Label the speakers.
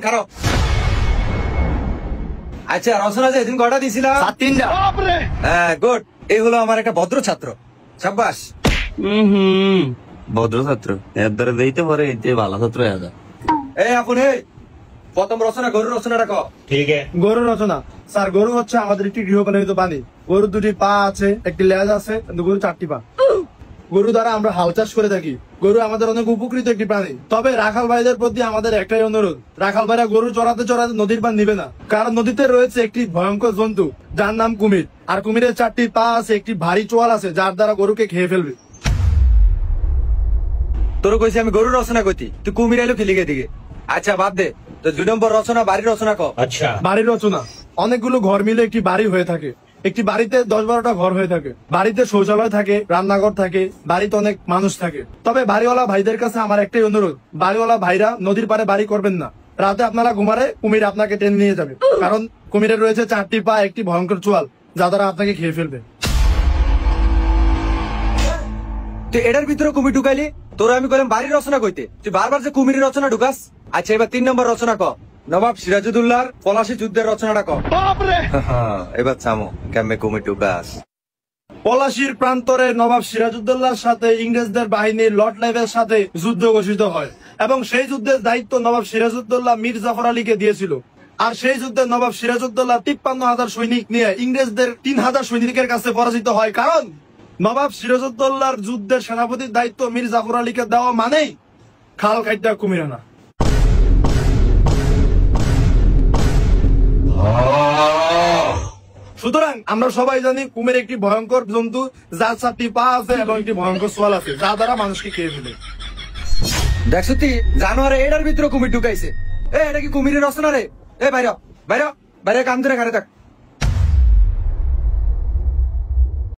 Speaker 1: খারো। আচ্ছা রচনা যে এদিন কটা দিয়েছিলাম? 3টা। হ্যাঁ গুড, এই হলো আমার একটা ভদ্র ছাত্র। সাব্বাস।
Speaker 2: ভদ্র ছাত্র এর দ্বারা দিতে পারে, এতে ভালো ছাত্র এরা।
Speaker 1: এই আপনি প্রথম রচনা গরুর রচনাটা কও।
Speaker 3: ঠিক আছে।
Speaker 4: গরু রচনা। স্যার গরু হচ্ছে আমাদের একটি গৃহপালিত প্রাণী। গরুর 2টি পা আছে, একটি লেজ আছে, কিন্তু গরু 4টি পা। গরু দ্বারা আমরা হাল চাষ করে থাকি। গরু আমাদের অনেক উপকৃত একটি প্রাণী। তবে রাখাল ভাইদের প্রতি আমাদের একটাই অনুরোধ, রাখাল ভাইরা গরু চড়াতে চড়াতে নদীর পার নিবে না, কারণ নদীতে রয়েছে একটি ভয়ঙ্কর জন্তু যার নাম কুমির। আর কুমিরের 4টি পা আছে, একটি ভারী চোয়াল আছে, যার দ্বারা গরুকে খেয়ে ফেলবে।
Speaker 1: তোর কইছি আমি গরুর রচনা কইতি, তুই কুমির আইলো খেলিগে দিকে। আচ্ছা বাদ দে, তো 2 নম্বর রচনা বাড়ির রচনা কও।
Speaker 3: আচ্ছা।
Speaker 4: বাড়ির রচনা। অনেকগুলো ঘর মিলে একটি বাড়ি হয়ে থাকে। একটি বাড়িতে 10-12টা ঘর হয়ে থাকে। বাড়িতে শৌচালয় থাকে, রান্নাঘর থাকে, বাড়িতে অনেক মানুষ থাকে। তবে বাড়িওয়ালা ভাইদের কাছে আমার একটাই অনুরোধ, বাড়িওয়ালা ভাইরা নদীর পাড়ে বাড়ি করবেন না। রাতে আপনারা ঘুমারে কুমির আপনাকে টেনে নিয়ে যাবে, কারণ কুমিরের রয়েছে 4টি পা, একটি ভয়ঙ্কর চোয়াল, যা দ্বারা আপনাকে খেয়ে ফেলবে।
Speaker 1: তুই এটার ভিতরে কুমির ঢুকাইলি, তোর আমি কইলাম বাড়ির রচনা কইতে, তুই বারবার যে কুমিরের রচনা ঢুকাস। আচ্ছা এবার 3 নম্বর রচনা ক। নবাব সিরাজউদ্দৌলার পলাশী যুদ্ধের রচনাটা ক। এবার থামো, কেমনে কুমির ঢুকাস।
Speaker 4: পলাশীর প্রান্তরে নবাব সিরাজউদ্দৌলার সাথে ইংরেজদের বাহিনীর লর্ড লাইভের সাথে যুদ্ধ ঘোষিত হয়, এবং সেই যুদ্ধের দায়িত্ব নবাব সিরাজউদ্দৌলা মীর জাফর আলীকে দিয়েছিল। আর সেই যুদ্ধে নবাব সিরাজউদ্দৌলা 53,000 সৈনিক নিয়ে ইংরেজদের 3,000 সৈনিকের কাছে পরাজিত হয়, কারণ নবাব সিরাজউদ্দৌলার যুদ্ধের সেনাপতির দায়িত্ব মীর জাফর আলীকে দেওয়া মানেই খাল কাইটা কুমির আনা। সুতরাং আমরা সবাই জানি কুমির একটি ভয়ঙ্কর জন্তু, যার 4টি পা আছে এবং একটি ভয়ঙ্কর সোয়াল আছে, যা দ্বারা মানুষকে খেয়ে ফেলে।
Speaker 1: দেখছো তুই জানোয়ারে এটার ভিতরে কুমির ঢুকাইছে। এটা কি কুমিরের রচনা রে? বাইরে বাইরে বাইরে, কাম ধরে ঘরে থাক।